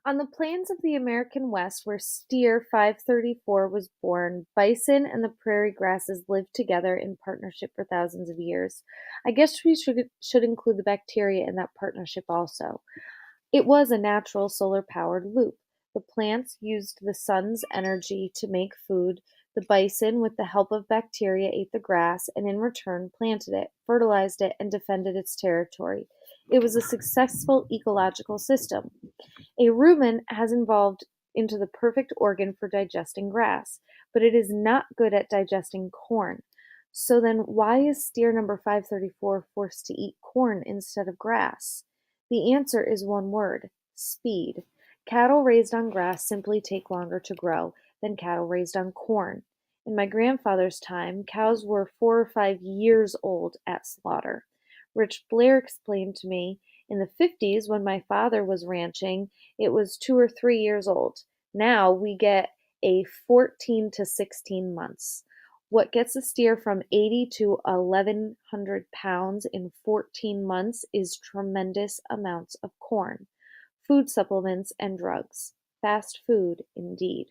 On the plains of the American West, where Steer 534 was born, bison and the prairie grasses lived together in partnership for thousands of years. I guess we should include the bacteria in that partnership also. It was a natural solar-powered loop. The plants used the sun's energy to make food. The bison, with the help of bacteria, ate the grass and in return planted it, fertilized it, and defended its territory. It was a successful ecological system. A rumen has evolved into the perfect organ for digesting grass, but it is not good at digesting corn. So then why is steer number 534 forced to eat corn instead of grass? The answer is one word: speed. Cattle raised on grass simply take longer to grow than cattle raised on corn. In my grandfather's time, cows were 4 or 5 years old at slaughter. Rich Blair explained to me in the 50s, when my father was ranching, it was 2 or 3 years old. Now we get a 14 to 16 months. What gets a steer from 80 to 1100 pounds in 14 months is tremendous amounts of corn, food supplements, and drugs. Fast food, indeed.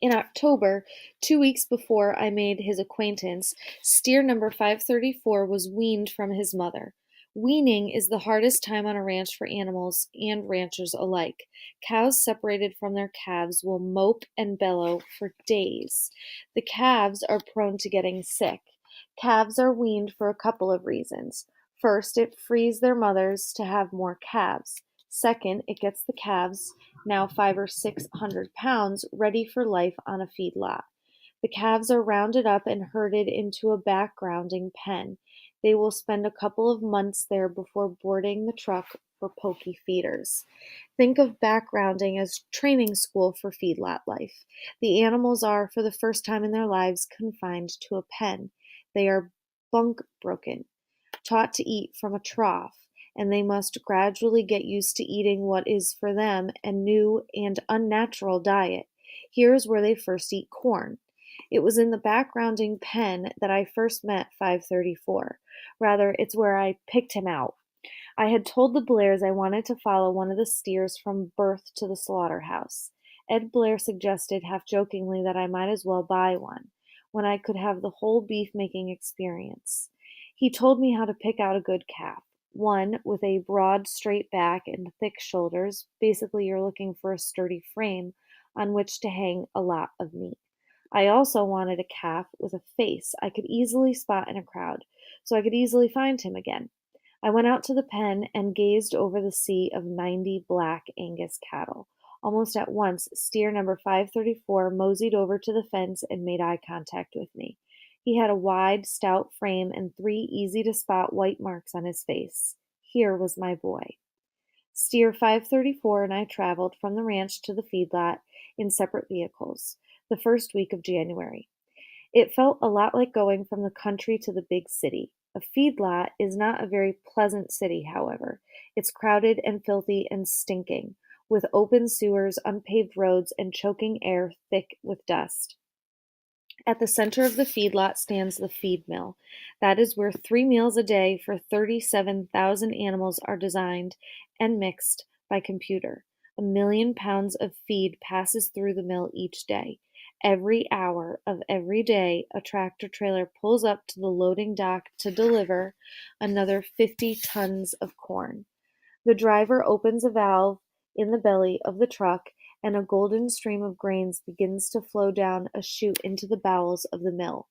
In October, 2 weeks before I made his acquaintance, steer number 534 was weaned from his mother. Weaning is the hardest time on a ranch for animals and ranchers alike. Cows separated from their calves will mope and bellow for days. The calves are prone to getting sick. Calves are weaned for a couple of reasons. First, it frees their mothers to have more calves. Second, it gets the calves, now 500 or 600 pounds, ready for life on a feedlot. The calves are rounded up and herded into a backgrounding pen. They will spend a couple of months there before boarding the truck for pokey feeders. Think of backgrounding as training school for feedlot life. The animals are, for the first time in their lives, confined to a pen. They are bunk broken, taught to eat from a trough, and they must gradually get used to eating what is for them a new and unnatural diet. Here's where they first eat corn. It was in the backgrounding pen that I first met 534. Rather, it's where I picked him out. I had told the Blairs I wanted to follow one of the steers from birth to the slaughterhouse. Ed Blair suggested half jokingly that I might as well buy one, when I could have the whole beef making experience. He told me how to pick out a good calf. One with a broad, straight back and thick shoulders. Basically, you're looking for a sturdy frame on which to hang a lot of meat. I also wanted a calf with a face I could easily spot in a crowd, so I could easily find him again. I went out to the pen and gazed over the sea of 90 black Angus cattle. Almost at once, steer number 534 moseyed over to the fence and made eye contact with me. He had a wide, stout frame and 3 easy-to-spot white marks on his face. Here was my boy. Steer 534 and I traveled from the ranch to the feedlot in separate vehicles the first week of January. It felt a lot like going from the country to the big city. A feedlot is not a very pleasant city, however. It's crowded and filthy and stinking, with open sewers, unpaved roads, and choking air thick with dust. At the center of the feedlot stands the feed mill. That is where 3 meals a day for 37,000 animals are designed and mixed by computer. 1 million pounds of feed passes through the mill each day. Every hour of every day, a tractor trailer pulls up to the loading dock to deliver another 50 tons of corn. The driver opens a valve in the belly of the truck, and a golden stream of grains begins to flow down a chute into the bowels of the mill.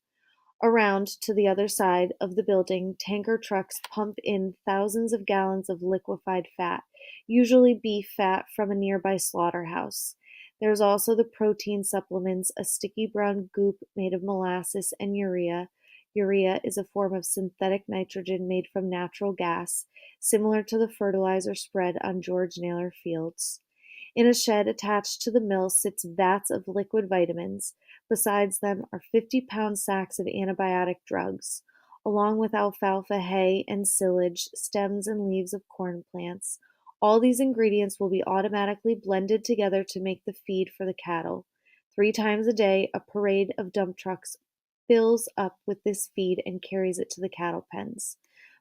Around to the other side of the building, tanker trucks pump in thousands of gallons of liquefied fat, usually beef fat from a nearby slaughterhouse. There's also the protein supplements, a sticky brown goop made of molasses and urea. Urea is a form of synthetic nitrogen made from natural gas, similar to the fertilizer spread on George Naylor fields. In a shed attached to the mill sits vats of liquid vitamins. Besides them are 50-pound sacks of antibiotic drugs, along with alfalfa hay and silage, stems and leaves of corn plants. All these ingredients will be automatically blended together to make the feed for the cattle. 3 times a day, a parade of dump trucks fills up with this feed and carries it to the cattle pens.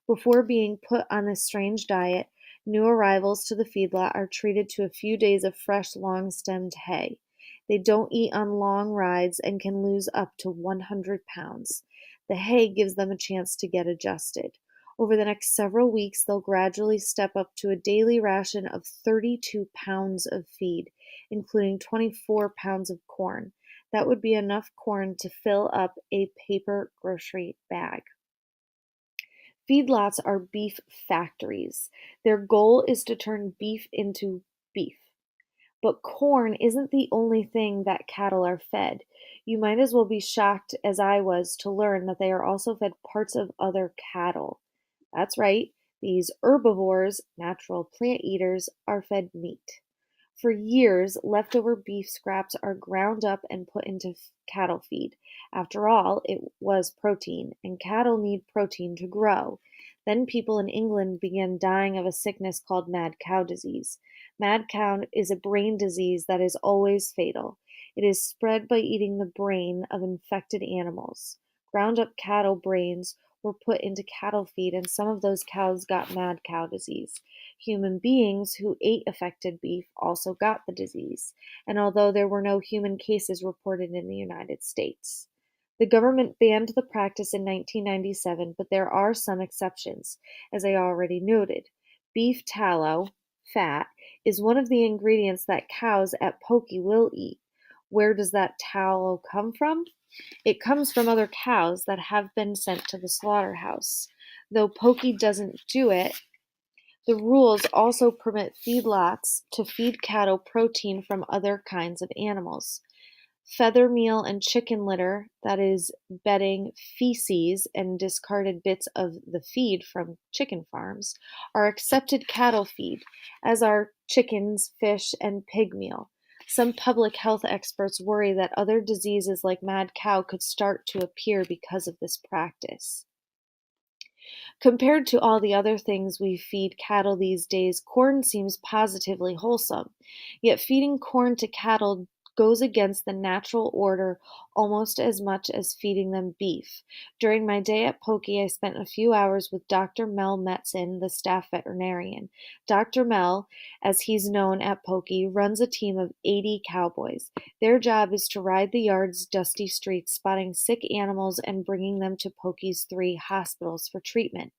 Before being put on this strange diet, New arrivals to the feedlot are treated to a few days of fresh, long-stemmed hay. They don't eat on long rides and can lose up to 100 pounds. The hay gives them a chance to get adjusted. Over the next several weeks, they'll gradually step up to a daily ration of 32 pounds of feed, including 24 pounds of corn. That would be enough corn to fill up a paper grocery bag. Feedlots are beef factories. Their goal is to turn beef into beef. But corn isn't the only thing that cattle are fed. You might as well be shocked as I was to learn that they are also fed parts of other cattle. That's right, these herbivores, natural plant eaters, are fed meat. For years, leftover beef scraps are ground up and put into cattle feed. After all, it was protein, and cattle need protein to grow. Then people in England began dying of a sickness called mad cow disease. Mad cow is a brain disease that is always fatal. It is spread by eating the brain of infected animals. Ground up cattle brains were put into cattle feed, and some of those cows got mad cow disease. Human beings who ate affected beef also got the disease, and although there were no human cases reported in the United States. The government banned the practice in 1997, but there are some exceptions, as I already noted. Beef tallow, fat, is one of the ingredients that cows at Pokey will eat. Where does that tallow come from? It comes from other cows that have been sent to the slaughterhouse. Though Pokey doesn't do it, the rules also permit feedlots to feed cattle protein from other kinds of animals. Feather meal and chicken litter, that is, bedding, feces, and discarded bits of the feed from chicken farms, are accepted cattle feed, as are chickens, fish, and pig meal. Some public health experts worry that other diseases like mad cow could start to appear because of this practice. Compared to all the other things we feed cattle these days, corn seems positively wholesome. Yet feeding corn to cattle goes against the natural order almost as much as feeding them beef. During my day at Pokey, I spent a few hours with Dr. Mel Metzen, the staff veterinarian. Dr. Mel, as he's known at Pokey, runs a team of 80 cowboys. Their job is to ride the yard's dusty streets, spotting sick animals and bringing them to Pokey's 3 hospitals for treatment.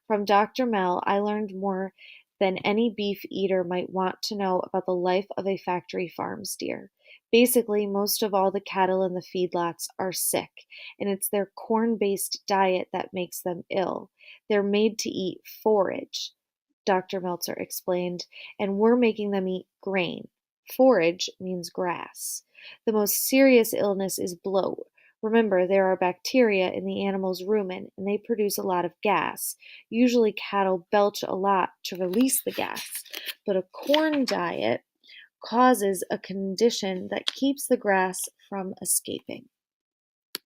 From Dr. Mel, I learned more than any beef eater might want to know about the life of a factory farm steer. Basically, most of all the cattle in the feedlots are sick, and it's their corn-based diet that makes them ill. They're made to eat forage, Dr. Meltzer explained, and we're making them eat grain. Forage means grass. The most serious illness is bloat. Remember, there are bacteria in the animal's rumen, and they produce a lot of gas. Usually cattle belch a lot to release the gas, but a corn diet causes a condition that keeps the grass from escaping.